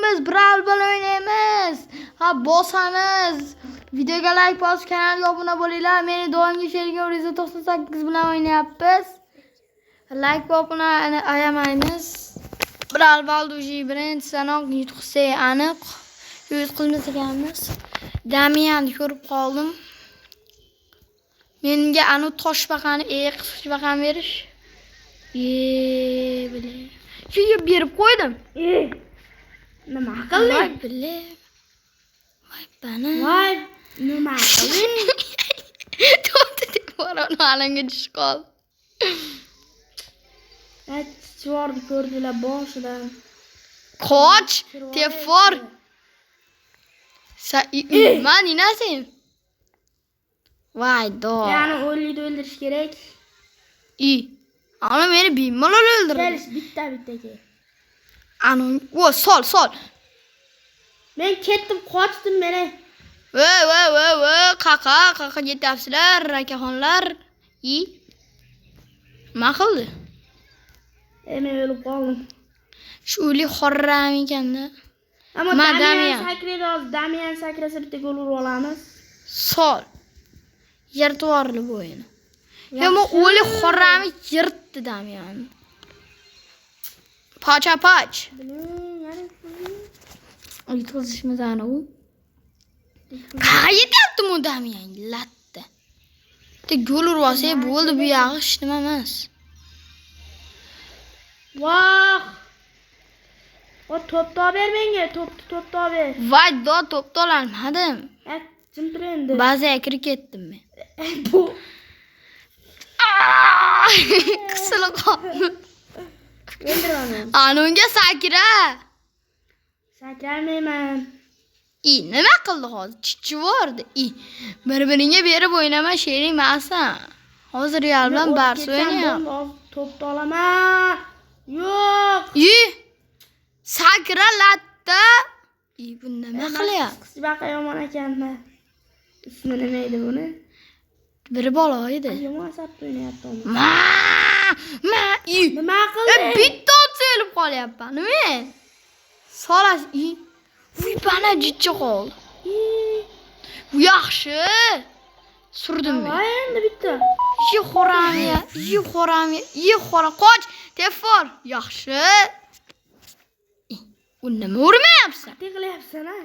Biz Brawl Ball o'ynaymiz. Ha, bosamiz. Videoga like bosib, kanalga obuna bo'linglar. Meni doimgi sherigim 198 bilan o'ynayapmiz. Like va obunani ayamaymiz. Brawl Ball duji birinchi sanoq yutqisi aniq. Yutqizmas ekanmiz. Damianni ko'rib qoldim. Menga anu toshbaqani, qisqichbaqani berish. Bile. Shunga berib qo'ydim. Nima qilding? Voy bile. Voy bana. Voy, nima qilding? To'xta deb borani alanga tushib qoldi. Chivorni ko'rdilar boshidan. Qoch, tefor. Man inasen. Voy do. Ya'ni o'ldirish kerak. Ana meni bemalol o'ldirdi. Kelish bitta-bittaga. Anu, sol. Men ketdim, qochdim meni. Voy, qaqa yetyapsizlar, akaxonlar. Nima qildi? Men o'lib qoldim. Shu o'li xorram ekanda. Ammo Damian sakraydi, Damian sakrasa bitta gol urib olamiz. Sol. Yirtvorli bu o'yin. Ammo o'li xorrami yirtdi Damian. Poch. Yutqizishimiz ana u. Qayetyapti bu Damian latta. Bitta gol urib olsa bo'ldi, bu yog'i hech nima emas. Voh! O to'pni ber menga, to'pni ber. Voy, to'pni ololmadim. Jim tur endi. Ba'ziga kirib ketdim men. Bu Qisilib qoldim. o'ldiraman. Anunga sakra. Sakraymayman. Nima qildi hozir? Chichivordi. Bir-biringga berib o'ynama shering emassan. Hozir Real bilan Barsa o'ynayapti. To'pni olaman. Yo'q. Sakra latta. Bu nima qilyapti? Qisqichbaqa yomon ekanmi? Ismi nima edi buni? Biri bola edi. Yomon sapda o'ynayapti. Nima qildi? Bitta o'lib qolyapman. Nima? Solash. Voy, bana jichcha qoldi. Yaxshi. Surdim men. Voy, endi bitta. Xo'ram. Qoch, tefor. Yaxshi. U nima urmayapsan? Qilyapsan a?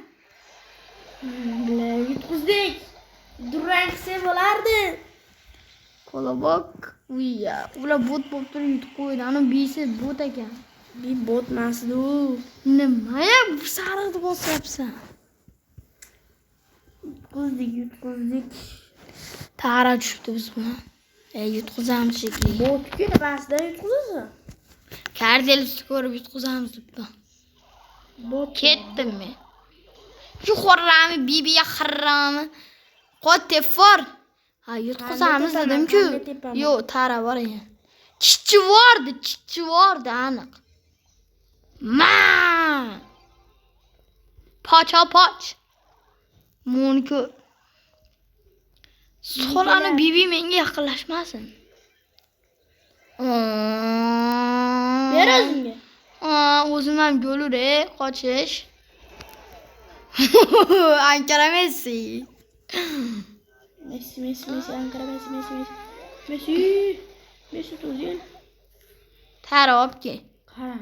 Yutqizdik. Durang qilsa bo'lardi. Kolobok. Uyya, ular bot bo'lib turib yutib qo'ydi. Ana bisi bot ekan. Bir bot emasdi u. Nima ya, bu sariqni bosyapsan? Yutqizdik. Tara tushibdi biz buni. Yutqizamiz shekilli. Botga emasda yutqizasiz. Kardelni ko'rib yutqizamiz debdi. Bot Ketdim men. Shu xorrami, bibiya xirrami. Qotefor. Ha, yutqizamiz dedim-ku. Yo'q, tara bor ekan. Chichivordi aniq. Poch. Munku. Solani bibi menga yaqinlashmasin. Ber o'zimga. O'zim ham gol uray, qochish. Ankara Messi. Ankara Messi. Messi to'zin. Tara opke. Qara.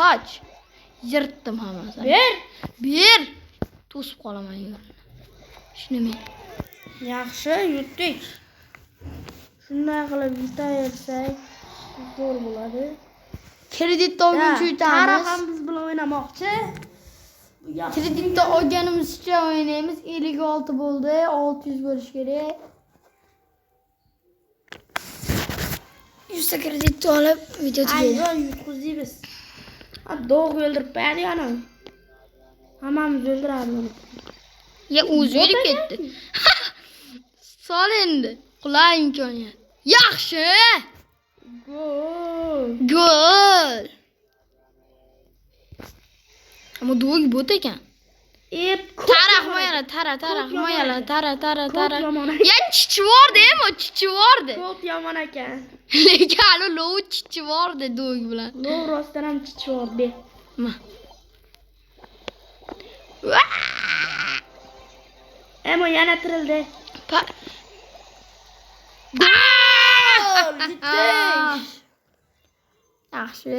Poch. Yirtdim hammasini. Ber. To'sib qolaman yo'lni. Shunimi? Yaxshi, yutdik. Shunday qilib yutaversak, zo'r bo'ladi. Kreditni olguncha yutamiz. Tara ham biz bilan o'ynamoqchi. Kreditni olganimizcha o'ynaymiz. 56 bo'ldi. 600 bo'lish kerak. 100 ta kreditni olib video tugaydi. Ayyo, yutqizdik biz. Dog' o'ldirib berdi ana. Hammamiz o'ldiradi buni. O'zi o'lib ketdi. Sol endi. Qulay imkoniyat. Yaxshi. Gol. Ammo do'g bot ekan. Taraq moyala, taraq moyala, tara. yomon. Ya chichivordi, o chichivordi. Ko'p yomon ekan. Lekin hali lov chichivordi do'g bilan. Lov rostdan ham chichivordi. Ma. Emo yana tirildi. Gol! Yetish. Yaxshi.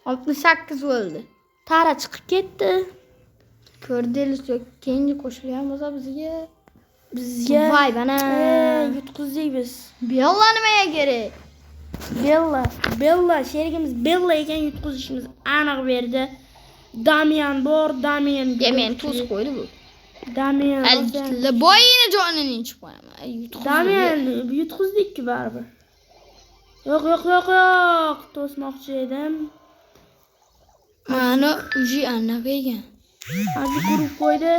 68 bo'ldi. Tara chiqib ketdi. Ko'rdingiz, keyingi qo'shilgan bo'lsa Bizga voy bana. yutqizdik biz. Bella nimaga kerak? Bella sherigimiz Bella ekan, yutqizishimiz aniq berdi. Damian bor, Damian. Men tuz qo'ydi bu. Damian. Boyini jonini ichib qo'yaman. Damian yutqizdik-ku baribir. Yo'q. To'smoqchi edim. Mana uji anaqa ekan. Hozir urib qo'ydi.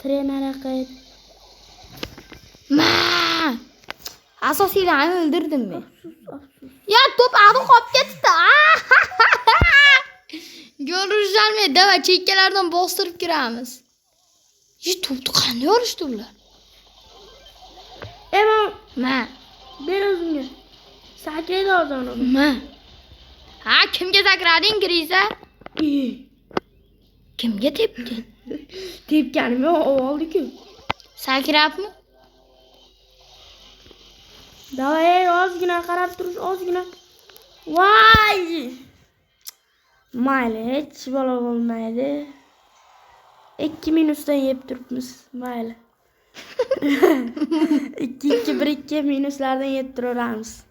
Trener qayt. Ma! Asosiylarni o'ldirdim men. Ya to'p adi qolib ketdi. Gol urishalmaydi, davay chekkalardan bostirib kiramiz. To'pni qanday urishdi ular? Emo, Ma, ber o'zingga. Sakraydi hozir uni. ma. Ha, kimga sakrading, Grisa? Kimga tepding? Tepganim oldi-ku. Sakrabmi? Davay, ozgina qarab turish, ozgina. Voy! Mayli, hech bola bo'lmaydi. 2 minusdan yeb turibmiz. Mayli. 2 minuslardan yeb turaveramiz.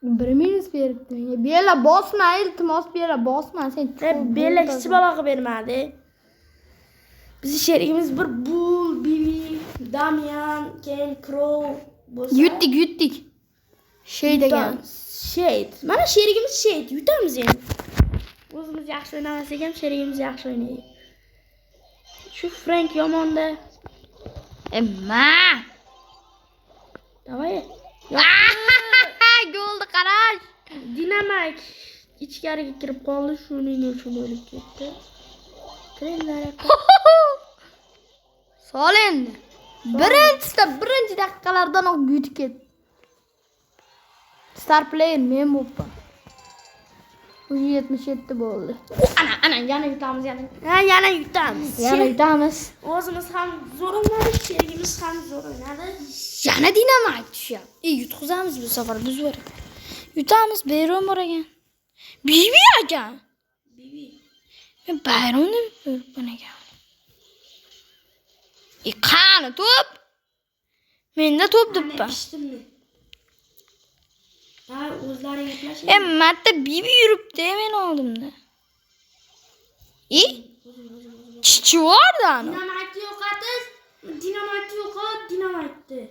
Bir minus beribdi menga. Bela bosma, iltimos bela bosma. Sen Bela hech baloga bermadi. Bizi sherigimiz bir Bull, Bibi, Damian, Ken, Crow bo'lsa. Yutdik. Shay degan. Shade. Mana sherigimiz Shade. Yutamiz endi. O'zimiz yaxshi o'ynamasak ham sherigimiz yaxshi o'ynaydi. Shu Frank yomonda. Emma. Davay. Golni qarash. Dinamik ichkariga kirib qoldi, shuning uchun o'lib ketdi. Trenlar. Sol endi. Birinchi daqiqalardanoq yutib ketdi. Star player men bo'pman. 77 bo'ldi. Ana yana yutamiz, Yana yutamiz. Yana yutamiz. O'zimiz ham zo'r o'ynadi, sherigimiz ham zo'r o'ynadi. Yana dinamit tushyapti. Yutqizamiz bu safar biz bor. Yutamiz, Bayron bor ekan. Bibi ekan. Bibi. Men Bayronni ko'ribman ekan. Qani to'p? Menda to'p debman. Ha, o'zlaring gaplashing. Marta Bibi yuribdi men oldimda. Chichivordi ana. Dinamitni yo'qotish. Dinamitni yo'qot, dinamitni.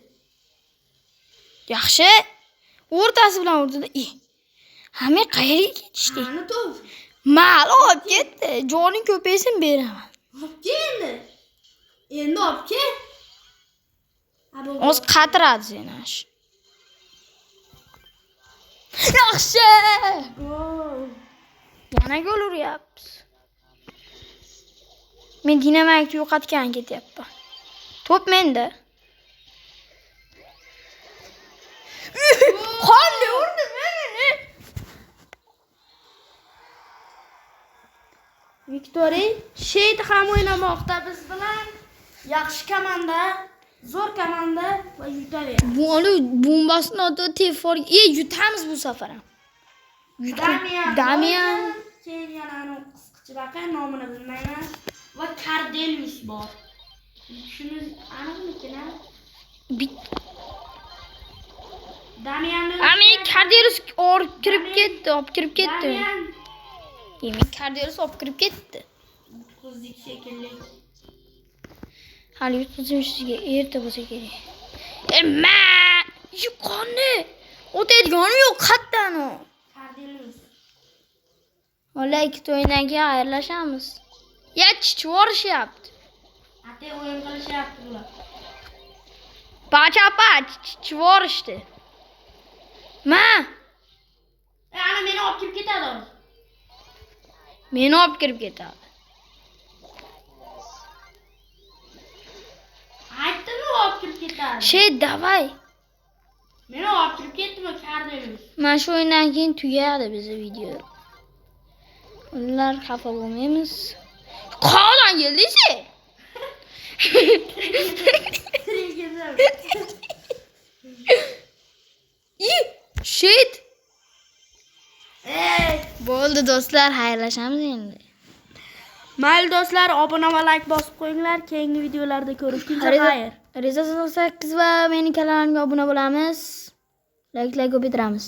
Yaxshi. O'rtasi bilan urdi-da. Hamma qayerga ketishdi? Qani to'p? Mal olib ketdi. Joning ko'paysin beraman. Olib keldi. Endi olib kel. O'z qatiradi seni ash. Yaxshi! Gol. Yana gol uryapmiz. Men dinamitni yo'qotgan ketyapman. To'p menda. Qanday urdi meni? Victory Shade ham o'ynamoqda biz bilan. Yaxshi komanda, zo'r komanda va yutaveradi. Buni bombasini otib telefon. Yutamiz bu safar ham. Damian. Keyin yana qisqichbaqa nomini bilmayman va Cardelius bor. Shuni aniqmi-kina? Damianni Men Cardelius olib kirib ketdi. Damian Men Cardelius olib kirib ketdi. qizlik shekilli. Hali yutqizishga erta bo'lsa kerak. Emma! Yuqonni. O'taydigani yo'q qatdan o. Cardelius. Ola ikkita o'yindan keyin xayrlashamiz. Chichivorishyapti. Ate o'yin qilishyapti bular. Pachapa chichivorishdi. Ma! Ana meni olib kirib ketadi. Meni olib kirib ketadi. Aytdimi olib kirib ketadi. Şey, davay. Meni olib kirib ketdimi kardingiz? Mana shu o'yindan keyin tugadi bizning video. Ular xafa bo'lmaymiz. Qayerdan keldingiz? Shit. Bo'ldi do'stlar, xayrlashamiz endi. Mayli do'stlar, obuna va like bosib qo'yinglar. Keyingi videolarda ko'rishguncha xayr. Reza 8 va mening kanalimga obuna bo'lamiz. Like ko'paytiramiz.